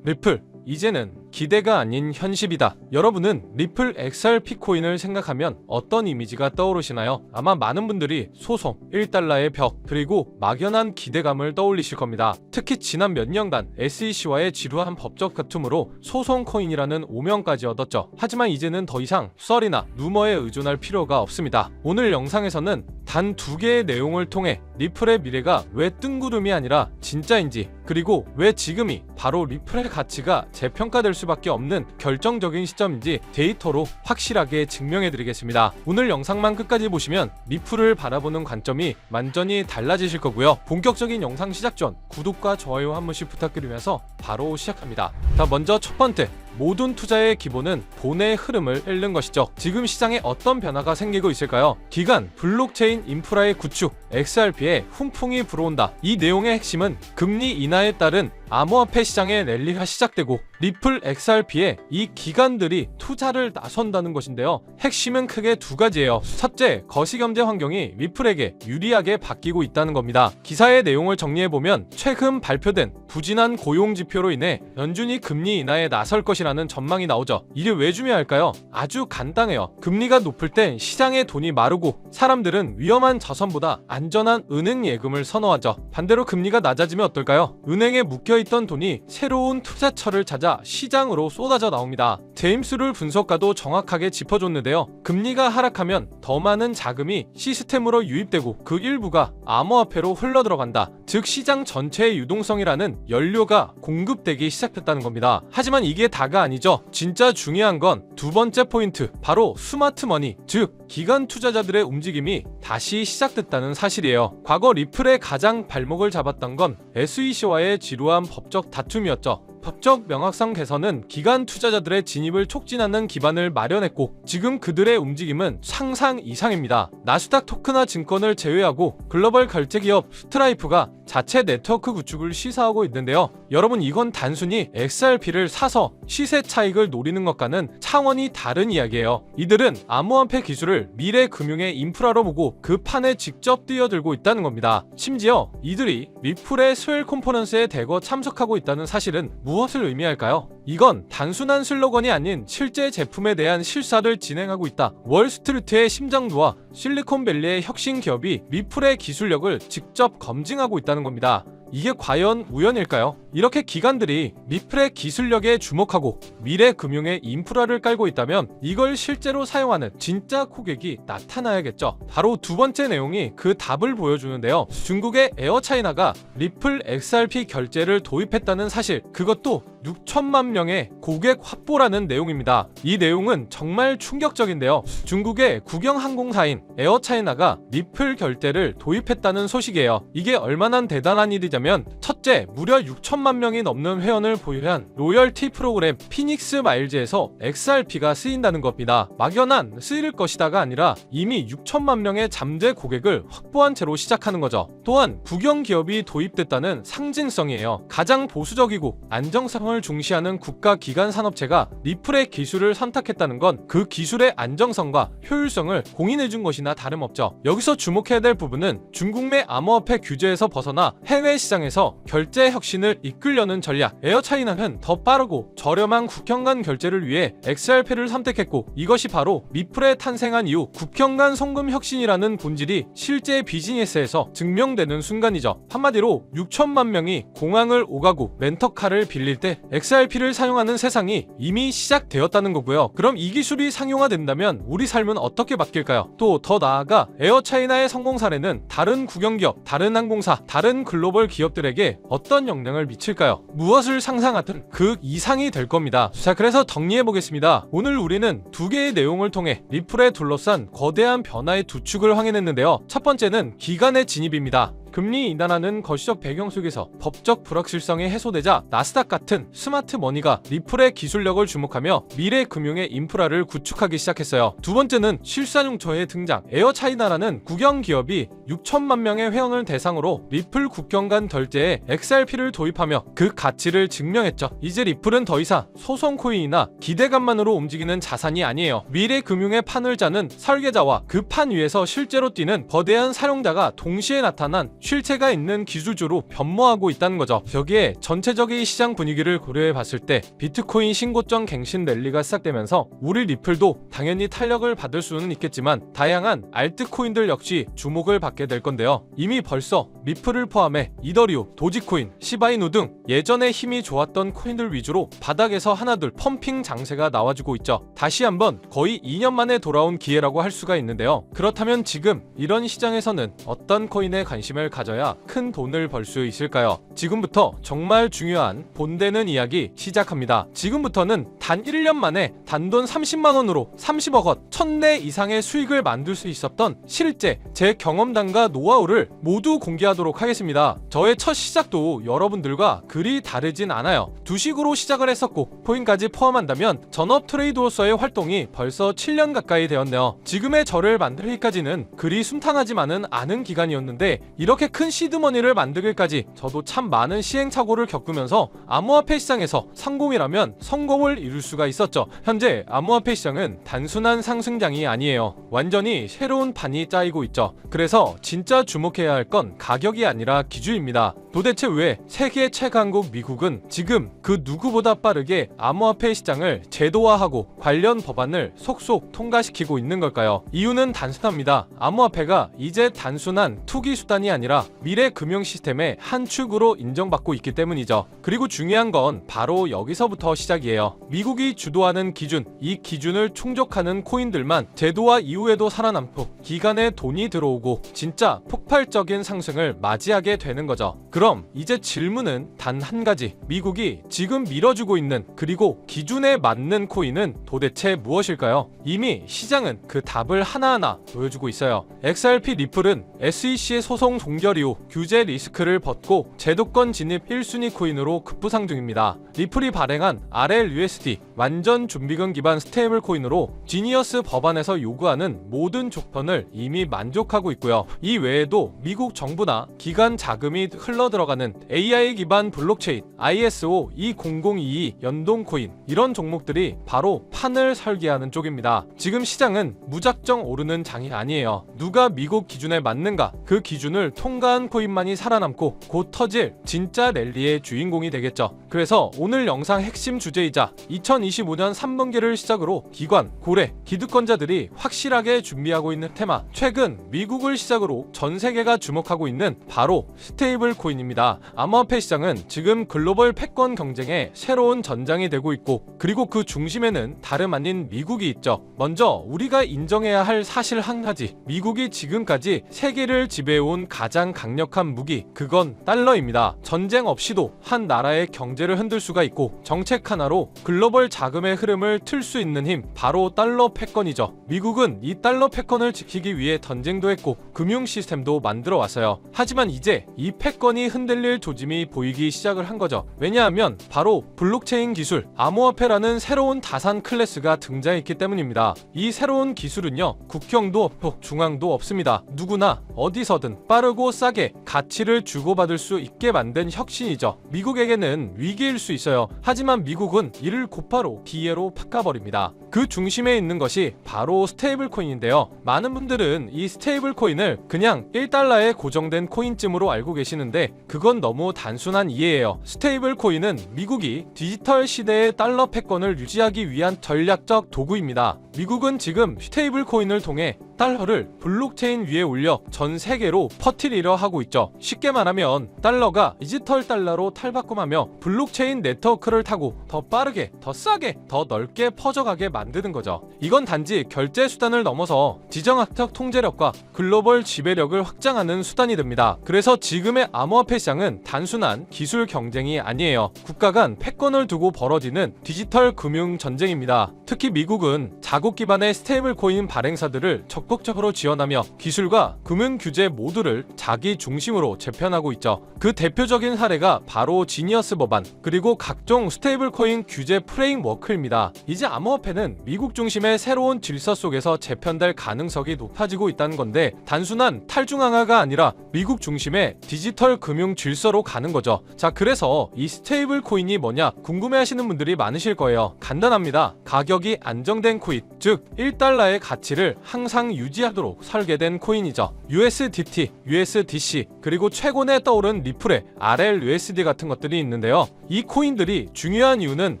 리플, 이제는 기대가 아닌 현실이다. 여러분은 리플 XRP 코인을 생각하면 어떤 이미지가 떠오르시나요? 아마 많은 분들이 소송, 1달러의 벽, 그리고 막연한 기대감을 떠올리실 겁니다. 특히 지난 몇 년간 SEC와의 지루한 법적 다툼으로 소송 코인이라는 오명까지 얻었죠. 하지만 이제는 더 이상 썰이나 루머에 의존할 필요가 없습니다. 오늘 영상에서는 단 2개의 내용을 통해 리플의 미래가 왜 뜬구름이 아니라 진짜인지, 그리고 왜 지금이 바로 리플의 가치가 재평가될 수밖에 없는 결정적인 시점인지 데이터로 확실하게 증명해드리겠습니다. 오늘 영상만 끝까지 보시면 리플을 바라보는 관점이 완전히 달라지실 거고요. 본격적인 영상 시작 전 구독과 좋아요 한 번씩 부탁드리면서 바로 시작합니다. 자, 먼저 첫 번째, 모든 투자의 기본은 돈의 흐름을 읽는 것이죠. 지금 시장에 어떤 변화가 생기고 있을까요? 기간, 블록체인 인프라의 구축, XRP에 훈풍이 불어온다. 이 내용의 핵심은 금리 인하에 따른 암호화폐 시장의 랠리가 시작되고 리플 XRP에 이 기관들이 투자를 나선다는 것인데요. 핵심은 크게 2가지예요. 첫째, 거시경제 환경이 리플에게 유리하게 바뀌고 있다는 겁니다. 기사의 내용을 정리해보면 최근 발표된 부진한 고용 지표로 인해 연준이 금리 인하에 나설 것이라는 전망이 나오죠. 이게 왜 중요할까요? 아주 간단해요. 금리가 높을 땐 시장의 돈이 마르고 사람들은 위험한 자산보다 안전한 은행 예금을 선호하죠. 반대로 금리가 낮아지면 어떨까요? 은행에 묶여있던 돈이 새로운 투자처를 찾아 시장으로 쏟아져 나옵니다. 제임스 룰 분석가도 정확하게 짚어줬는데요. 금리가 하락하면 더 많은 자금이 시스템으로 유입되고 그 일부가 암호화폐로 흘러들어간다. 즉 시장 전체의 유동성이라는 연료가 공급되기 시작했다는 겁니다. 하지만 이게 다가 아니죠. 진짜 중요한 건 2번째 포인트, 바로 스마트머니, 즉 기관 투자자들의 움직임이 다시 시작됐다는 사실이에요. 과거 리플의 가장 발목을 잡았던 건 SEC와의 지루한 법적 다툼이었죠. 법적 명확성 개선은 기관 투자자들의 진입을 촉진하는 기반을 마련했고 지금 그들의 움직임은 상상 이상입니다. 나스닥 토크나 증권을 제외하고 글로벌 결제기업 스트라이프가 자체 네트워크 구축을 시사하고 있는데요. 여러분, 이건 단순히 XRP를 사서 시세 차익을 노리는 것과는 차원이 다른 이야기예요. 이들은 암호화폐 기술을 미래 금융의 인프라로 보고 그 판에 직접 뛰어들고 있다는 겁니다. 심지어 이들이 리플의 스웰 콘퍼런스에 대거 참석하고 있다는 사실은 무엇을 의미할까요? 이건 단순한 슬로건이 아닌 실제 제품에 대한 실사를 진행하고 있다. 월스트리트의 심장부와 실리콘밸리의 혁신 기업이 리플의 기술력을 직접 검증하고 있다는 겁니다. 이게 과연 우연일까요? 이렇게 기관들이 리플의 기술력에 주목하고 미래 금융의 인프라를 깔고 있다면 이걸 실제로 사용하는 진짜 고객이 나타나야겠죠. 바로 2번째 내용이 그 답을 보여주는데요. 중국의 에어차이나가 리플 XRP 결제를 도입했다는 사실, 그것도 6천만 명의 고객 확보라는 내용입니다. 이 내용은 정말 충격적인데요. 중국의 국영항공사인 에어차이나가 리플 결제를 도입했다는 소식이에요. 이게 얼마나 대단한 일이냐면, 첫째, 무려 6천만 명이 넘는 회원을 보유한 로열티 프로그램 피닉스 마일즈에서 XRP가 쓰인다는 겁니다. 막연한 쓰일 것이다가 아니라 이미 6천만 명의 잠재 고객을 확보한 채로 시작하는 거죠. 또한 국영기업이 도입됐다는 상징성이에요. 가장 보수적이고 안정성을 중시하는 국가기관 산업체가 리플의 기술을 선택했다는 건 그 기술의 안정성과 효율성을 공인해준 것이나 다름없죠. 여기서 주목해야 될 부분은 중국 내 암호화폐 규제에서 벗어나 해외 시장에서 결제 혁신을 이끌려는 전략. 에어차이나는 더 빠르고 저렴한 국경 간 결제를 위해 XRP를 선택했고 이것이 바로 리플에 탄생한 이후 국경 간 송금 혁신이라는 본질이 실제 비즈니스에서 증명되는 순간이죠. 한마디로 6천만 명이 공항을 오가고 렌터카를 빌릴 때 XRP를 사용하는 세상이 이미 시작되었다는 거고요. 그럼 이 기술이 상용화된다면 우리 삶은 어떻게 바뀔까요? 또 더 나아가 에어차이나의 성공 사례는 다른 국영기업, 다른 항공사, 다른 글로벌 기업들에게 어떤 영향을 미칠까요? 무엇을 상상하든 그 이상이 될 겁니다. 자, 그래서 정리해보겠습니다. 오늘 우리는 2개의 내용을 통해 리플에 둘러싼 거대한 변화의 2축을 확인했는데요. 첫 번째는 기관의 진입입니다. 금리 인하라는 거시적 배경 속에서 법적 불확실성이 해소되자 나스닥 같은 스마트 머니가 리플의 기술력을 주목하며 미래 금융의 인프라를 구축하기 시작했어요. 2번째는 실사융처의 등장. 에어차이나라는 국영 기업이 6천만 명의 회원을 대상으로 리플 국경 간 결제에 XRP를 도입하며 그 가치를 증명했죠. 이제 리플은 더 이상 소송 코인이나 기대감만으로 움직이는 자산이 아니에요. 미래 금융의 판을 짜는 설계자와 그 판 위에서 실제로 뛰는 거대한 사용자가 동시에 나타난 쉴새가 있는 기술주로 변모하고 있다는 거죠. 여기에 전체적인 시장 분위기를 고려해 봤을 때 비트코인 신고점 갱신 랠리가 시작되면서 우리 리플도 당연히 탄력을 받을 수는 있겠지만 다양한 알트코인들 역시 주목을 받게 될 건데요. 이미 벌써 리플을 포함해 이더리움, 도지코인, 시바이누 등 예전에 힘이 좋았던 코인들 위주로 바닥에서 하나둘 펌핑 장세가 나와주고 있죠. 다시 한번 거의 2년 만에 돌아온 기회라고 할 수가 있는데요. 그렇다면 지금 이런 시장에서는 어떤 코인에 관심을 가져야 큰 돈을 벌 수 있을까요? 지금부터 정말 중요한 본되는 이야기 시작합니다. 지금부터는 단 1년 만에 단돈 30만원으로 30억 원, 1000내 이상의 수익을 만들 수 있었던 실제 제 경험담과 노하우를 모두 공개하도록 하겠습니다. 저의 첫 시작도 여러분들과 그리 다르진 않아요. 주식으로 시작을 했었고 코인까지 포함한다면 전업 트레이더로서의 활동이 벌써 7년 가까이 되었네요. 지금의 저를 만들기까지는 그리 순탄하지만은 않은 기간이었는데 이렇게 큰 시드머니를 만들기까지 저도 참 많은 시행착오를 겪으면서 암호화폐 시장에서 성공이라면 성공을 이룰 수가 있었죠. 현재 암호화폐 시장은 단순한 상승장이 아니에요. 완전히 새로운 판이 짜이고 있죠. 그래서 진짜 주목해야 할 건 가격이 아니라 기준입니다. 도대체 왜 세계 최강국 미국은 지금 그 누구보다 빠르게 암호화폐 시장을 제도화하고 관련 법안을 속속 통과시키고 있는 걸까요? 이유는 단순합니다. 암호화폐가 이제 단순한 투기 수단이 아니라 미래 금융 시스템의 한 축으로 인정받고 있기 때문이죠. 그리고 중요한 건 바로 여기서부터 시작이에요. 미국이 주도하는 기준, 이 기준을 충족하는 코인들만 제도화 이후에도 살아남고 기간에 돈이 들어오고 진짜 폭발적인 상승을 맞이하게 되는 거죠. 그럼 이제 질문은 단 한 가지. 미국이 지금 밀어주고 있는 그리고 기준에 맞는 코인은 도대체 무엇일까요? 이미 시장은 그 답을 하나하나 보여주고 있어요. XRP 리플은 SEC의 소송 종결 이후 규제 리스크를 벗고 제도권 진입 1순위 코인으로 급부상 중입니다. 리플이 발행한 RLUSD 완전 준비금 기반 스테이블 코인으로 지니어스 법안에서 요구하는 모든 조건을 이미 만족하고 있고요. 이 외에도 미국 정부나 기관 자금이 흘러들어가는 AI 기반 블록체인 ISO 20022 연동 코인 이런 종목들이 바로 판을 설계하는 쪽입니다. 지금 시장은 무작정 오르는 장이 아니에요. 누가 미국 기준에 맞는가 그 기준을 통과한 코인만이 살아남고 곧 터질 진짜 랠리의 주인공이 되겠죠. 그래서 오늘 영상 핵심 주제이자 2025년 3분기를 시작으로 기관, 고래, 기득권자들이 확실하게 준비하고 있는 테마 최근 미국을 시작으로 전 세계가 주목하고 있는 바로 스테이블 코인입니다. 암호화폐 시장은 지금 글로벌 패권 경쟁의 새로운 전장이 되고 있고 그리고 그 중심에는 다름 아닌 미국이 있죠. 먼저 우리가 인정해야 할 사실 한 가지. 미국이 지금까지 세계를 지배해온 가장 강력한 무기 그건 달러입니다. 전쟁 없이도 한 나라의 경제를 흔들 수가 있고 정책 하나로 글로벌 자금의 흐름을 틀 수 있는 힘 바로 달러 패권이죠. 미국은 이 달러 패권을 지키기 위해 전쟁도 했고 금융 시스템도 만들어 왔어요. 하지만 이제 이 패권이 흔들릴 조짐이 보이기 시작을 한 거죠. 왜냐하면 바로 블록체인 기술, 암호화폐라는 새로운 자산 클래스가 등장했기 때문입니다. 이 새로운 기술은요, 국경도 없고 중앙도 없습니다. 누구나 어디서든 빠르고 싸게 가치를 주고받을 수 있게 만든 혁신이죠. 미국에게는 위기일 수 있어요. 하지만 미국은 이를 곧바로 기회로 바꿔버립니다. 그 중심에 있는 것이 바로 스테이블 코인인데요. 많은 분들은 이 스테이블 코인을 그냥 1달러에 고정된 코인쯤으로 알고 계시는데 그건 너무 단순한 이해예요. 스테이블 코인은 미국이 디지털 시대의 달러 패권을 유지하기 위한 전략적 도구입니다. 미국은 지금 스테이블 코인을 통해 달러를 블록체인 위에 올려 전 세계로 퍼뜨리려 하고 있죠. 쉽게 말하면 달러가 디지털 달러로 탈바꿈하며 블록체인 네트워크를 타고 더 빠르게, 더 싸게, 더 넓게 퍼져가게 만드는 거죠. 이건 단지 결제 수단을 넘어서 지정학적 통제력과 글로벌 지배력을 확장하는 수단이 됩니다. 그래서 지금의 암호화폐 시장은 단순한 기술 경쟁이 아니에요. 국가 간 패권을 두고 벌어지는 디지털 금융 전쟁입니다. 특히 미국은 자국 기반의 스테이블 코인 발행사들을 적극적으로 지원하며 기술과 금융 규제 모두를 자기 중심으로 재편하고 있죠. 그 대표적인 사례가 바로 지니어스 법안 그리고 각종 스테이블 코인 규제 프레임워크입니다. 이제 암호화폐는 미국 중심의 새로운 질서 속에서 재편될 가능성이 높아지고 있다는 건데 단순한 탈중앙화가 아니라 미국 중심의 디지털 금융 질서로 가는 거죠. 자, 그래서 이 스테이블 코인이 뭐냐 궁금해하시는 분들이 많으실 거예요. 간단합니다. 가격이 가격이 안정된 코인, 즉 1달러의 가치를 항상 유지하도록 설계된 코인이죠. USDT, USDC, 그리고 최근에 떠오른 리플의 RLUSD 같은 것들이 있는데요. 이 코인들이 중요한 이유는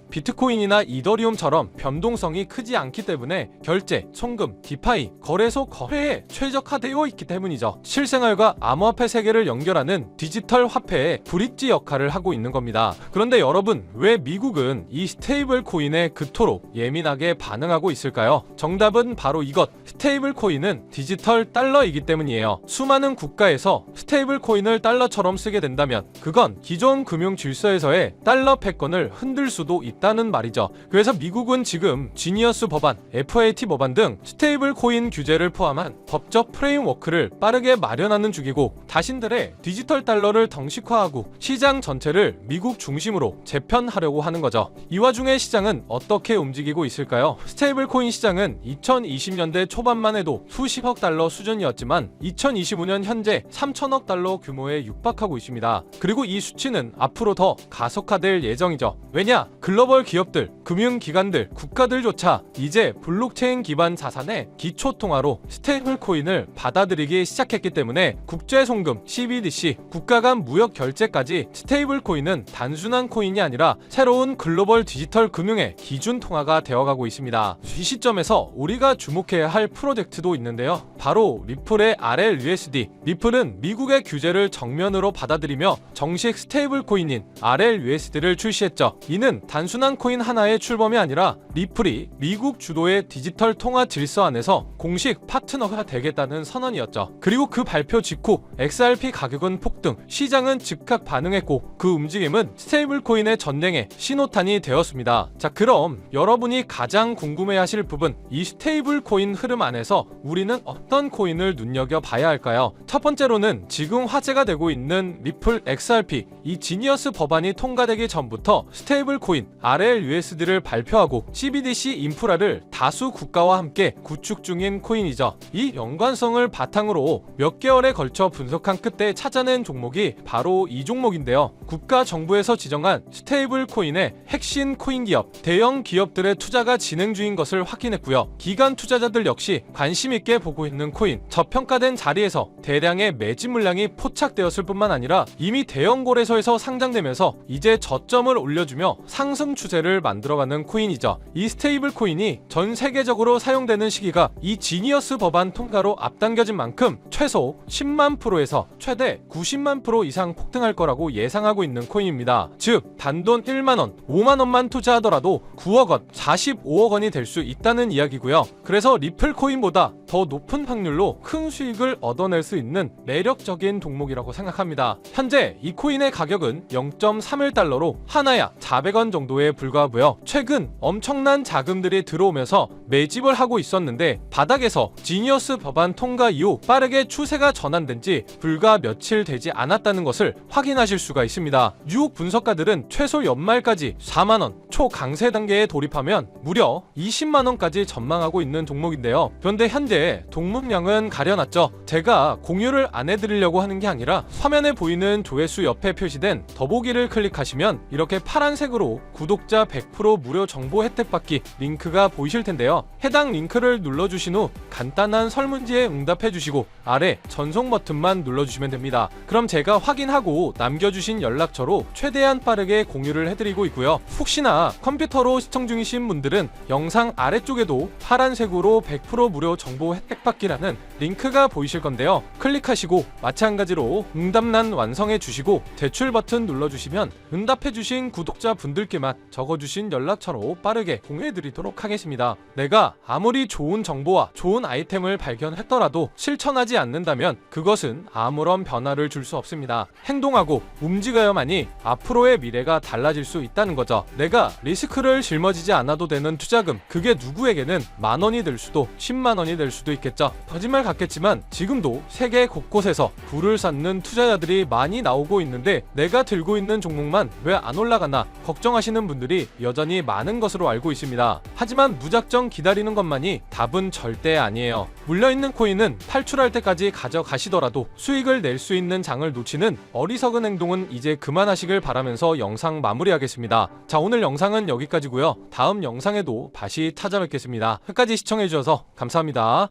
비트코인이나 이더리움처럼 변동성이 크지 않기 때문에 결제, 송금, 디파이, 거래소 거래에 최적화되어 있기 때문이죠. 실생활과 암호화폐 세계를 연결하는 디지털 화폐의 브릿지 역할을 하고 있는 겁니다. 그런데 여러분, 왜 미국은 이 스테이블 코인에 그토록 예민하게 반응하고 있을까요? 정답은 바로 이것, 스테이블 코인은 디지털 달러이기 때문이에요. 수많은 국가에서 스테이블 코인을 달러처럼 쓰게 된다면 그건 기존 금융 질서에서의 달러 패권을 흔들 수도 있다는 말이죠. 그래서 미국은 지금 지니어스 법안, FAT 법안 등 스테이블 코인 규제를 포함한 법적 프레임워크를 빠르게 마련하는 중이고, 자신들의 디지털 달러를 덩식화하고 시장 전체를 미국 중심으로 재편하려고 하는 거죠. 이 와중에 시장은 어떻게 움직이고 있을까요? 스테이블 코인 시장은 2020년대 초반만 해도 수십억 달러 수준이었지만 2025년 현재 3천억 달러 규모에 육박하고 있습니다. 그리고 이 수치는 앞으로 더 가속화될 예정이죠. 왜냐? 글로벌 기업들, 금융기관들, 국가들조차 이제 블록체인 기반 자산의 기초통화로 스테이블 코인을 받아들이기 시작했기 때문에 국제송금, CBDC, 국가 간 무역 결제까지 스테이블 코인은 단순한 코인이 아니라 새로운 글로벌 디지털 금융의 기준 통화가 되어가고 있습니다. 이 시점에서 우리가 주목해야 할 프로젝트도 있는데요. 바로 리플의 RLUSD. 리플은 미국의 규제를 정면으로 받아들이며 정식 스테이블 코인인 RLUSD를 출시했죠. 이는 단순한 코인 하나의 출범이 아니라 리플이 미국 주도의 디지털 통화 질서 안에서 공식 파트너가 되겠다는 선언이었죠. 그리고 그 발표 직후 XRP 가격은 폭등, 시장은 즉각 반응했고 그 움직임은 스테이블 코인의 전쟁의 신호탄이 되었습니다. 자, 그럼 여러분이 가장 궁금해하실 부분, 이 스테이블 코인 흐름 안에서 우리는 어떤 코인을 눈여겨봐야 할까요? 첫 번째로는 지금 화제가 되고 있는 리플 XRP, 이 지니어스 법안이 통과되기 전부터 스테이블 코인 RLUSD를 발표하고 CBDC 인프라를 다수 국가와 함께 구축 중인 코인이죠. 이 연관성을 바탕으로 몇 개월에 걸쳐 분석한 끝에 찾아낸 종목이 바로 이 종목인데요. 국가 정부에서 지정한 스테이블 코인의 핵심 코인 기업, 대형 기업들의 투자가 진행 중인 것을 확인했고요. 기관 투자자들 역시 관심 있게 보고 있는 코인, 저평가된 자리에서 대량의 매집 물량이 포착되었을 뿐만 아니라 이미 대형 거래소에서 상장되면서 이제 저점을 올려주며 상승 추세를 만들어가는 코인이죠. 이 스테이블 코인이 전 세계적으로 사용되는 시기가 이 지니어스 법안 통과로 앞당겨진 만큼 최소 10만 프로에서 최대 90만 프로 이상 폭등할 거라고 예상하고 있는 코인입니다. 즉 단돈 1만원, 5만원만 투자하더라도 9억원, 45억원이 될 수 있다는 이야기고요. 그래서 리플 코인보다 더 높은 확률로 큰 수익을 얻어낼 수 있는 매력적인 종목이라고 생각합니다. 현재 이 코인의 가격은 0.31달러로 하나야 400원 정도에 불과하고요. 최근 엄청난 자금들이 들어오면서 매집을 하고 있었는데 바닥에서 지니어스 법안 통과 이후 빠르게 추세가 전환된 지 불과 며칠 되지 않았다는 것을 확인하실 수가 있습니다. 뉴욕 분석가들은 최소 연말까지 4만원 초강세 단계에 돌입하면 무려 20만원까지 전망하고 있는 종목인데요. 그런데 현재 동물량은 가려놨죠. 제가 공유를 안 해드리려고 하는 게 아니라 화면에 보이는 조회수 옆에 표시된 더보기를 클릭하시면 이렇게 파란색으로 구독자 100% 무료 정보 혜택 받기 링크가 보이실 텐데요. 해당 링크를 눌러주신 후 간단한 설문지에 응답해주시고 아래 전송 버튼만 눌러주시면 됩니다. 그럼 제가 확인하고 남겨주신 연락처로 최대한 빠르게 공유를 해드리고 있고요. 혹시나 컴퓨터로 시청 중이신 분들은 영상 아래쪽에도 파란색으로 100% 무료 정보 혜택 받기라는 링크가 보이실 건데요. 클릭하시고 마찬가지로 응답란 완성해 주시고 제출 버튼 눌러주시면 응답해주신 구독자 분들께만 적어주신 연락처로 빠르게 공유해드리도록 하겠습니다. 내가 아무리 좋은 정보와 좋은 아이템을 발견했더라도 실천하지 않는다면 그것은 아무런 변화를 줄 수 없습니다. 행동하고 움직여야만이 앞으로의 미래가 달라질 수 있다는 거죠. 내가 리스크를 짊어지지 않아도 되는 투자금, 그게 누구에게는 만원이 될 수도 10만원이 될 수도 있겠죠. 거짓말 같겠지만 지금도 세계 곳곳에서 부를 쌓는 투자자들이 많이 나오고 있는데 내가 들고 있는 종목만 왜 안 올라가나 걱정하시는 분들이 여전히 많은 것으로 알고 있습니다. 하지만 무작정 기다리는 것만이 답은 절대 아니에요. 물려있는 코인은 탈출할 때까지 가져가시더라도 수익을 낼 수 있는 장을 놓치는 어리석은 행동은 이제 그만하시길 바라면서 영상 마무리하겠습니다. 자, 오늘 영상 영상은 여기까지고요. 다음 영상에도 다시 찾아뵙겠습니다. 끝까지 시청해주셔서 감사합니다.